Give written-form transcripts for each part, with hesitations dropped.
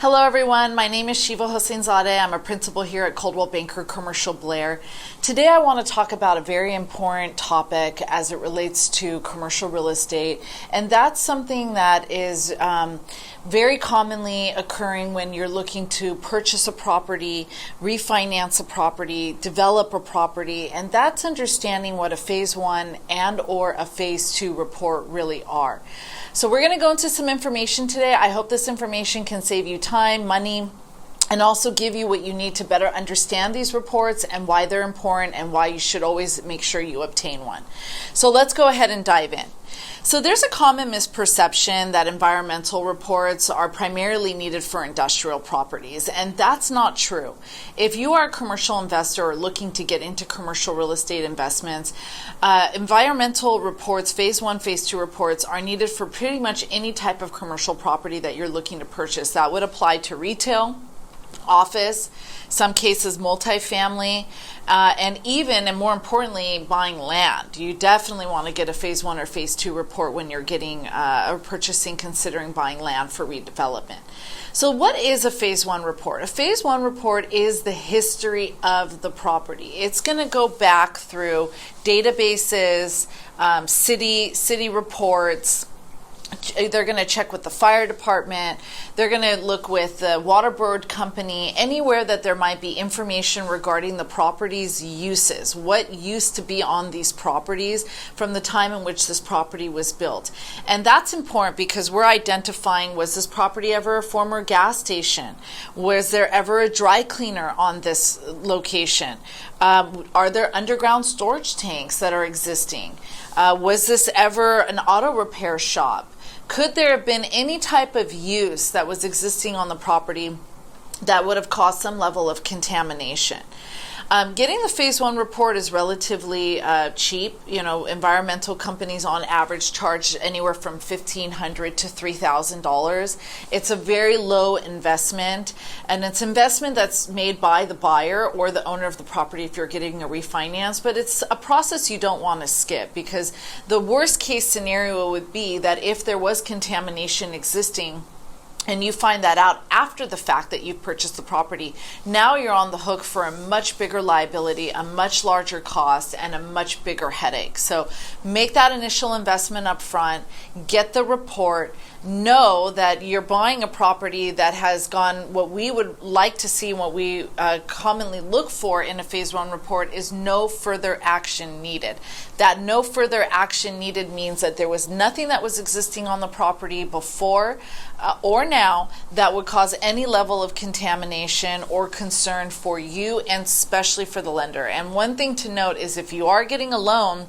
Hello everyone, my name is Sheva Hosseinzadeh. I'm a principal here at Coldwell Banker Commercial Blair. Today I want to talk about a very important topic as it relates to commercial real estate, and that's something that is very commonly occurring when you're looking to purchase a property, refinance a property, develop a property, and that's understanding what a phase one and or a phase two report really are. So we're going to go into some information today. I hope this information can save you time, money, and also give you what you need to better understand these reports and why they're important and why you should always make sure you obtain one. So let's go ahead and dive in. So there's a common misperception that environmental reports are primarily needed for industrial properties, and that's not true. If you are a commercial investor or looking to get into commercial real estate investments, environmental reports, phase one, phase two reports are needed for pretty much any type of commercial property that you're looking to purchase. That would apply to retail, office, some cases multifamily, and even, and more importantly, buying land. You definitely want to get a phase one or phase two report when you're getting or purchasing, considering buying land for redevelopment. So what is a phase one report? A phase one report is the history of the property. It's going to go back through databases, city reports. They're going to check with the fire department. They're going to look with the water board company, anywhere that there might be information regarding the property's uses, what used to be on these properties from the time in which this property was built. And that's important because we're identifying, was this property ever a former gas station? Was there ever a dry cleaner on this location? Are there underground storage tanks that are existing? Was this ever an auto repair shop? Could there have been any type of use that was existing on the property that would have caused some level of contamination? Getting the phase one report is relatively cheap. You know, environmental companies on average charge anywhere from $1,500 to $3,000. It's a very low investment, and it's investment that's made by the buyer or the owner of the property if you're getting a refinance, but it's a process you don't want to skip, because the worst case scenario would be that if there was contamination existing and you find that out after the fact that you've purchased the property, now you're on the hook for a much bigger liability, a much larger cost, and a much bigger headache. So make that initial investment up front, get the report, know that you're buying a property that has gone, what we would like to see and what we commonly look for in a phase one report is no further action needed. That no further action needed means that there was nothing that was existing on the property before or now that would cause any level of contamination or concern for you, and especially for the lender. And one thing to note is, if you are getting a loan,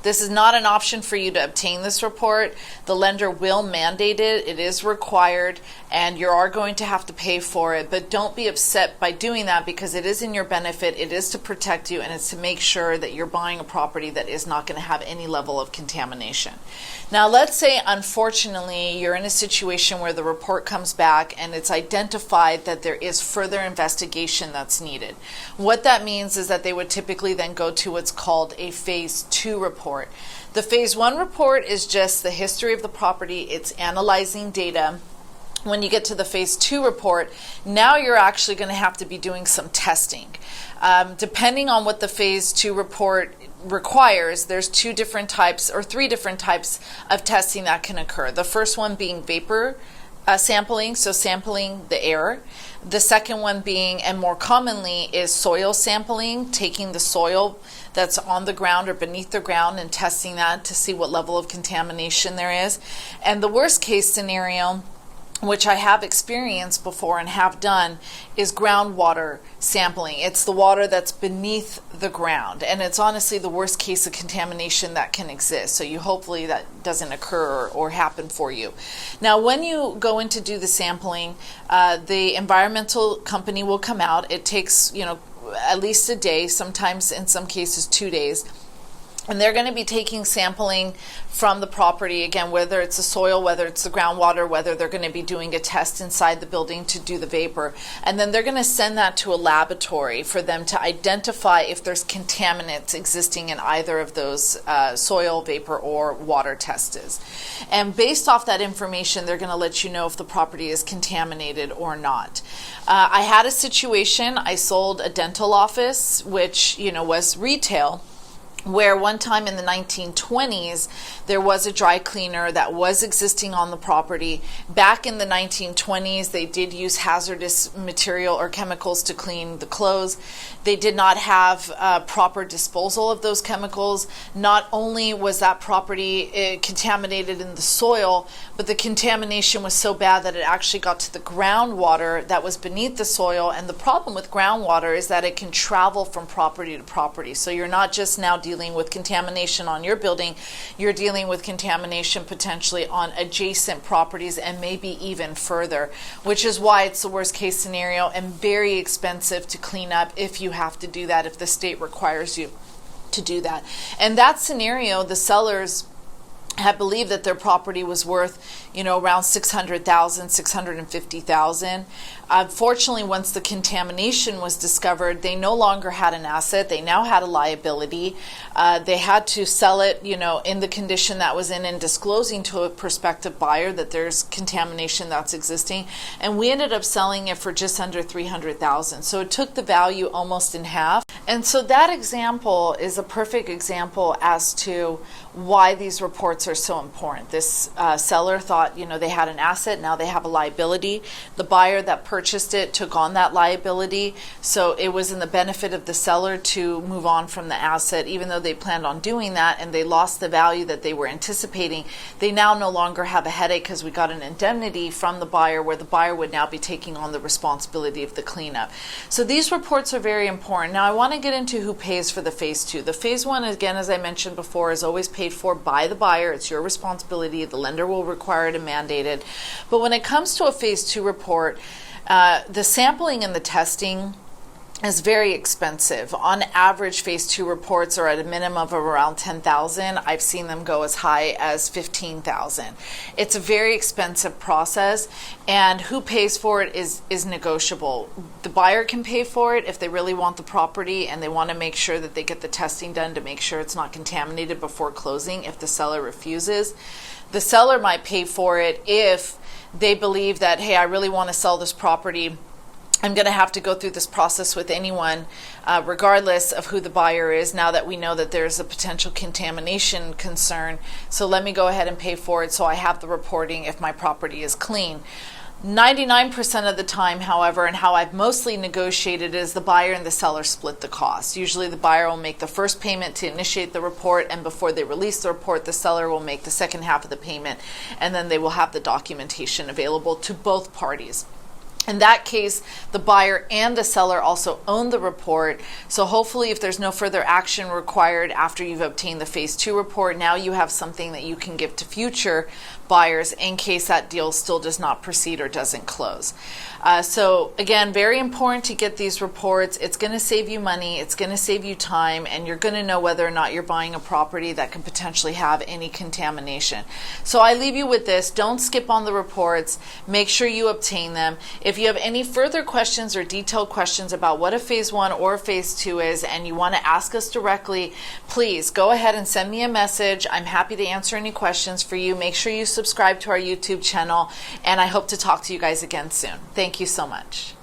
this is not an option for you to obtain this report. The lender will mandate it. It is required, and you are going to have to pay for it. But don't be upset by doing that, because it is in your benefit. It is to protect you, and it's to make sure that you're buying a property that is not going to have any level of contamination. Now, let's say, unfortunately, you're in a situation where the report comes back and it's identified that there is further investigation that's needed. What that means is that they would typically then go to what's called a phase two report. The phase one report is just the history of the property. It's analyzing data. When you get to the phase two report, now you're actually going to have to be doing some testing. Depending on what the phase two report requires, there's two different types or three different types of testing that can occur. The first one being vapor sampling, so sampling the air. The second one being, and more commonly, is soil sampling, taking the soil that's on the ground or beneath the ground and testing that to see what level of contamination there is. And the worst case scenario, which I have experienced before and have done, is groundwater sampling. It's the water that's beneath the ground, and it's honestly the worst case of contamination that can exist. So you hopefully that doesn't occur or happen for you. Now, when you go in to do the sampling, the environmental company will come out. It takes, at least a day, sometimes in some cases 2 days. And they're going to be taking sampling from the property, again, whether it's the soil, whether it's the groundwater, whether they're going to be doing a test inside the building to do the vapor. And then they're going to send that to a laboratory for them to identify if there's contaminants existing in either of those soil, vapor, or water tests. And based off that information, they're going to let you know if the property is contaminated or not. I had a situation, I sold a dental office, which, was retail, where one time in the 1920s, there was a dry cleaner that was existing on the property. Back in the 1920s, they did use hazardous material or chemicals to clean the clothes. They did not have proper disposal of those chemicals. Not only was that property contaminated in the soil, but the contamination was so bad that it actually got to the groundwater that was beneath the soil. And the problem with groundwater is that it can travel from property to property. So you're not just now dealing with contamination on your building, you're dealing with contamination potentially on adjacent properties and maybe even further, which is why it's the worst case scenario and very expensive to clean up if you have to do that, if the state requires you to do that. And that scenario, the sellers had believed that their property was worth, around $600,000, $650,000. Unfortunately, once the contamination was discovered, they no longer had an asset. They now had a liability. They had to sell it, in the condition that was in and disclosing to a prospective buyer that there's contamination that's existing. And we ended up selling it for just under $300,000. So it took the value almost in half. And so that example is a perfect example as to why these reports are so important. This seller thought, they had an asset, now they have a liability. The buyer that purchased it took on that liability, so it was in the benefit of the seller to move on from the asset, even though they planned on doing that and they lost the value that they were anticipating. They now no longer have a headache because we got an indemnity from the buyer where the buyer would now be taking on the responsibility of the cleanup. So these reports are very important. Now I want to get into who pays for the phase two. The phase one, again, as I mentioned before, is always paid for by the buyer. It's your responsibility. The lender will require it and mandate it. But when it comes to a phase two report, the sampling and the testing is very expensive. On average, phase two reports are at a minimum of around $10,000. I've seen them go as high as $15,000. It's a very expensive process, and who pays for it is negotiable. The buyer can pay for it if they really want the property and they want to make sure that they get the testing done to make sure it's not contaminated before closing. If the seller refuses, the seller might pay for it if they believe that, hey, I really want to sell this property. I'm going to have to go through this process with anyone, regardless of who the buyer is, now that we know that there's a potential contamination concern. So let me go ahead and pay for it so I have the reporting if my property is clean. 99% of the time, however, and how I've mostly negotiated is the buyer and the seller split the cost. Usually the buyer will make the first payment to initiate the report, and before they release the report, the seller will make the second half of the payment, and then they will have the documentation available to both parties. In that case, the buyer and the seller also own the report. So hopefully if there's no further action required after you've obtained the phase two report, now you have something that you can give to future buyers in case that deal still does not proceed or doesn't close. So again, very important to get these reports. It's going to save you money, it's going to save you time, and you're going to know whether or not you're buying a property that can potentially have any contamination. So I leave you with this. Don't skip on the reports. Make sure you obtain them. If you have any further questions or detailed questions about what a phase one or a phase two is and you want to ask us directly, please go ahead and send me a message. I'm happy to answer any questions for you. Make sure you subscribe to our YouTube channel, and I hope to talk to you guys again soon. Thank you so much.